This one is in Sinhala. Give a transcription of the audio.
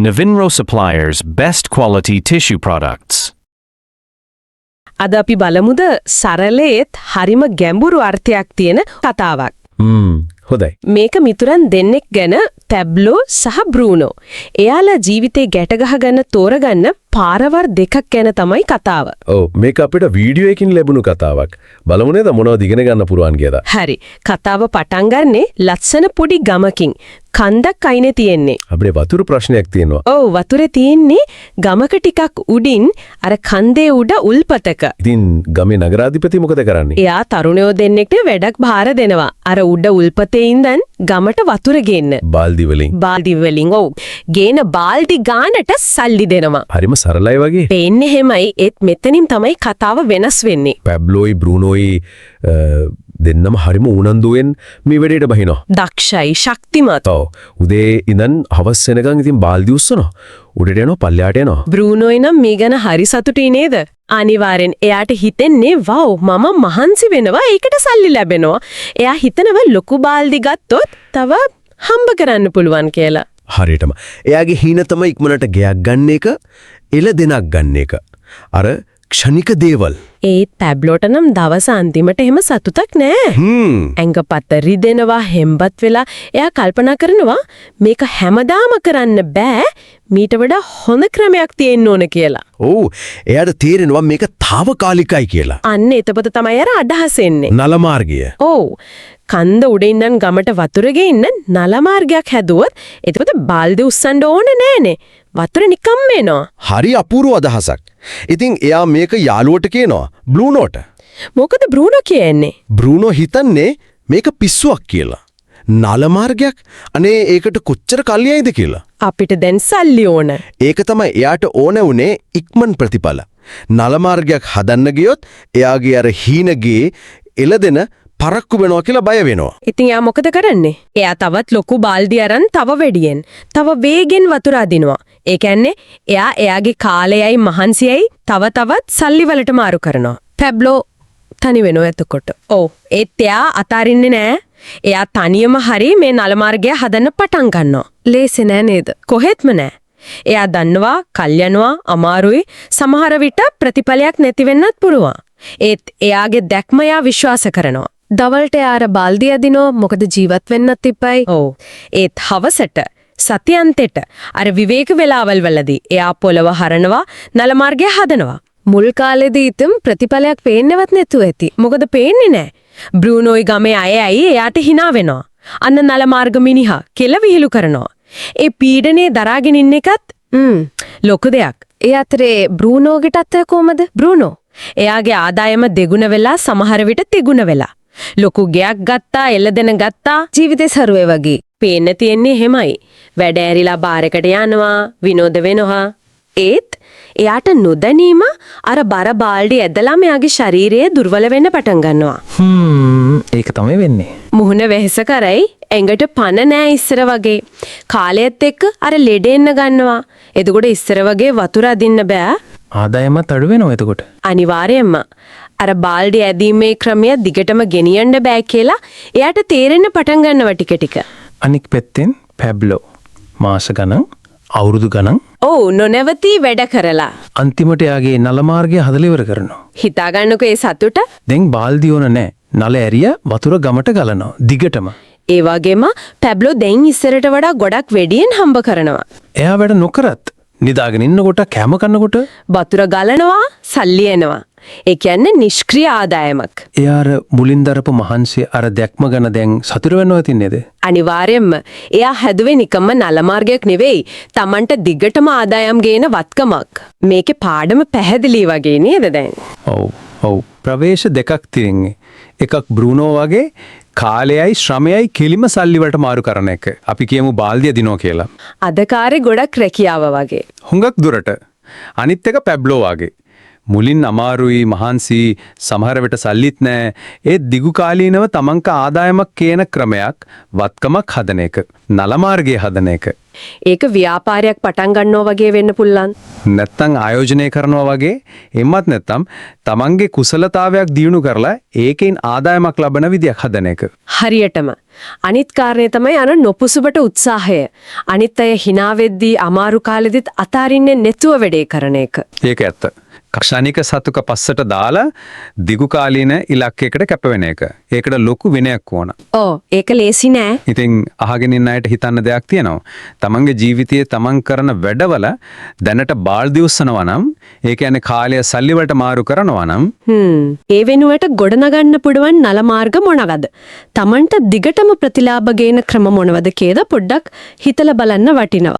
Navinro Suppliers Best Quality Tissue Products. අද අපි බලමුද සරලයේත් හරිම ගැඹුරු අර්ථයක් තියෙන කතාවක්. හොඳයි. මේක මිතුරන් දෙන්නෙක් ගැන පැබ්ලෝ සහ බ්‍රූනෝ. එයාලා ජීවිතේ ගැට ගහගෙන තෝරගන්න පාරවල් දෙකක් ගැන තමයි කතාව. ඔව් මේක අපිට වීඩියෝ එකකින් ලැබුණු කතාවක්. බලමු නේද මොනවද ඉගෙන ගන්න පුරවන් කියලා. හරි. කතාව පටන් ගන්නේ ලස්සන පොඩි ගමකින්. කන්දක් අයිනේ තියෙන්නේ. අපේ වතුර ප්‍රශ්නයක් තියෙනවා. ඔව් වතුරේ තියෙන්නේ ගමක ටිකක් උඩින් අර කන්දේ උඩ උල්පතක. ඉතින් ගමේ නගරාධිපති මොකද කරන්නේ? එයා තරුණයෝ දෙන්නෙක්ට වැඩක් බාර දෙනවා. අර උඩ උල්පතේ ඉඳන් ගමට වතුර ගේන්න. බාල්දි වලින්. බාල්දි වලින් ඔව්. ගේන බාල්දි ගානට සල්ලි දෙනවා. හරිම සරලයි වගේ. පේන්නේ හැමයි ඒත් මෙතනින් තමයි කතාව වෙනස් වෙන්නේ. පැබ්ලෝයි බ්‍රූනෝයි දෙන්නම හරිම උනන්දුවෙන් මේ වැඩේට බහිනවා. දක්ෂයි ශක්තිමත්. ඔව් උදේ ඉඳන් හවස් වෙනකන් ඉතින් බාල්දි උස්සනවා. උඩට යනවා පල්ලයට යනවා. බ්‍රූනෝයි නම් මේ ගැන හරි සතුටුයි නේද? අනිවාර්යෙන් එයාට හිතෙන්නේ වව් මම මහන්සි වෙනවා ඒකට සල්ලි ලැබෙනවා. එයා හිතනවා ලොකු බාල්දි ගත්තොත් තව හම්බ කරන්න පුළුවන් කියලා. හරියටම. එයාගේ හීන තමයි ඉක්මනට ගයක් ගන්න එක, එළ දෙනක් ගන්න එක. අර ක්ෂණික දේවල්. ඒත් පැබ්ලෝට නම් දවස අන්තිමට එහෙම සතුටක් නෑ. ඇඟපත රිදෙනවා හෙම්බත් වෙලා එයා කල්පනා කරනවා මේක හැමදාම කරන්න බෑ මීට වඩා හොඳ ක්‍රමයක් තියෙන්න ඕන කියලා. ඔව් එයාට තේරෙනවා මේක తాවකාලිකයි කියලා. අන්න එතකොට තමයි අර අදහස එන්නේ. නල මාර්ගය. ඔව් කන්ද උඩින් ඉඳන් ගමට වතුර ගෙන්න නල මාර්ගයක් හැදුවොත් එතකොට බාල්දි උස්සන්න ඕන නෑනේ. වතුර නිකම්ම එනවා. හරි අපූර්ව අදහසක්. ඉතින් එයා මේක යාළුවට කියනවා බ්‍රූනෝට. මොකද බ්‍රූනෝ කියන්නේ? බ්‍රූනෝ හිතන්නේ මේක පිස්සුවක් කියලා. නල මාර්ගයක් අනේ ඒකට කොච්චර කල්යයිද කියලා. අපිට දැන් සල්ලි ඕන. ඒක තමයි එයාට ඕන උනේ ඉක්මන් ප්‍රතිඵල. නල මාර්ගයක් හදන්න ගියොත් එයාගේ අර හීනගේ එළදෙන පරක්කු වෙනවා කියලා බය වෙනවා. ඉතින් එයා මොකද කරන්නේ? එයා තවත් ලොකු බාල්දි අරන් තව වැඩියෙන් තව වේගෙන් වතුර අදිනවා. ඒ කියන්නේ එයා එයාගේ කාලයයි මහන්සියයි තව තවත් සල්ලි වලට මාරු කරනවා. පැබ්ලෝ තනි වෙනවා එතකොට. ඔව් ඒත් එයා අතාරින්නේ නෑ. එයා තනියම හරි මේ නල මාර්ගය හදන්න පටන් ගන්නවා. ලේසි නෑ නේද? කොහෙත්ම නෑ. එයා දන්නවා කල් යනවා අමාරුයි සමහර විට ප්‍රතිඵලයක් නැති වෙන්නත් පුළුවන්. ඒත් එයාගේ දැක්ම එයා විශ්වාස කරනවා. දවල්ට යාර බාල්දිය දිනෝ මොකද ජීවත් වෙන්නත් ඉපයි. ඔව් ඒත් හවසට සතියන්තෙට අර විවේක වෙලාවල් වලදී එයා පොළව හරනවා නල මාර්ගය හදනවා. මුල් කාලෙදී ඉතින් ප්‍රතිඵලයක් පේන්නවත් නැතුව ඇති. මොකද පේන්නේ නැහැ. බ්‍රූනෝයි ගමේ අයයි එයාට hina වෙනවා. අන්න නල මාර්ග මිනිහා කෙල විහිළු කරනවා. ඒ පීඩනේ දරාගෙන ඉන්න එකත් ලොකු දෙයක්. ඒ අතරේ බ්‍රූනෝගෙටත් කොහමද? බ්‍රූනෝ එයාගේ ආදායම දෙගුණ වෙලා සමහර විට තිගුණ වෙලා. ලොකු ගයක් ගත්තා එළදෙන ගත්තා ජීවිතේ සරුවේ වගේ. පේන්න තියෙන්නේ එහෙමයි. වැඩ ඇරිලා බාරකට යනවා විනෝද වෙනවා. ඒත් එයාට නොදැනීම අර බර බාල්ඩි ඇදලාම එයාගේ ශරීරය දුර්වල වෙන්න පටන් ගන්නවා. ඒක තමයි වෙන්නේ. මුහුණ වෙහෙස කරයි ඇඟට පණ නෑ ඉස්සර වගේ. කාලයත් එක්ක අර ලෙඩ එන්න ගන්නවා. එතකොට ඉස්සර වගේ වතුර අදින්න බෑ. ආදායමත් අඩු වෙනවා එතකොට. අනිවාර්යයෙන්ම අර බාල්ඩි ඇදීමේ ක්‍රමය දිගටම ගෙනියන්න බෑ කියලා එයාට තේරෙන්න පටන් ගන්නවා ටික ටික. අනික් පැත්තෙන් පැබ්ලෝ මාස ගණන් අවුරුදු ගණන් ඔව් නොනවති වැඩ කරලා අන්තිමට යාගේ නල මාර්ගය හදලා ඉවර කරනවා. හිතා ගන්නකෝ ඒ සතුට. දැන් බාල්දි ඕන නැහැ. නල ඇරිය වතුර ගමට ගලනවා දිගටම. ඒ වගේම පැබ්ලෝ දැන් ඉස්සරට වඩා ගොඩක් වැඩියෙන් හම්බ කරනවා. එයා වැඩ නොකරත් නිදාගෙන ඉන්නකොට කැම කනකොට වතුර ගලනවා සල්ලි එනවා. ඒ කියන්නේ නිෂ්ක්‍රීය ආදායමක්. එයාර මුලින් දරපු මහන්සිය අර දැක්ම ගැන දැන් සතුට වෙනවා තින්නේද? අනිවාර්යයෙන්ම. එයා හැදුවේ නිකම්ම නල මාර්ගයක් නෙවෙයි. Tamanට දිගටම ආදායම් ගේන වත්කමක්. මේකේ පාඩම පැහැදිලි වගේ නේද දැන්? ඔව්. ප්‍රවේශ දෙකක් තියෙන්නේ. එකක් බ්‍රූනෝ වගේ කාලයයි ශ්‍රමයයි කෙලිම සල්ලි වලට මාරු කරන එක. අපි කියමු බාල්දිය දිනෝ කියලා. අද කාරේ ගොඩක් රැකියාව වගේ. හුඟක් දුරට. අනිත් එක පැබ්ලෝ වගේ. මුලින් අමාරුයි මහන්සි සමහර විට සල්ලිත් නැහැ. ඒ දිගු කාලීනව තමන්ක ආදායමක් කියන ක්‍රමයක් වත්කමක් හදන එක. නල මාර්ගයේ හදන එක. ඒක ව්‍යාපාරයක් පටන් ගන්නවා වගේ වෙන්න පුළුවන්. නැත්තම් ආයෝජනය කරනවා වගේ එම්මත් නැත්තම් තමන්ගේ කුසලතාවයක් දියුණු කරලා ඒකෙන් ආදායමක් ලබන විදියක් හදන එක. හරියටම. අනිත් කාරණේ තමයි අර නොපුසුබට උත්සාහය. අනිත් අය hina වෙද්දී අමාරු කාලෙදිත් අතාරින්නේ නැතුව වැඩේ කරන එක. ඒක ඇත්ත. ක්ෂණික සතුක පස්සට දාලා දිගු කාලීන ඉලක්කයකට කැප වෙන එක. ඒකට ලොකු විනයක් ඕන. ඔව් ඒක ලේසි නෑ. ඉතින් අහගෙන ඉන්න අයට හිතන්න දෙයක් තියෙනවා. තමන්ගේ ජීවිතයේ තමන් කරන වැඩවල දැනට බාල්දි උස්සනවා නම්, ඒ කියන්නේ කාලය සල්ලි වලට මාරු කරනවා නම්, ඒ වෙනුවට ගොඩනගන්න පුළුවන් නල මාර්ග මොනවද? Tamanට දිගටම ප්‍රතිලාභ ගේන ක්‍රම මොනවද කියලා පොඩ්ඩක් හිතලා බලන්න වටිනවා.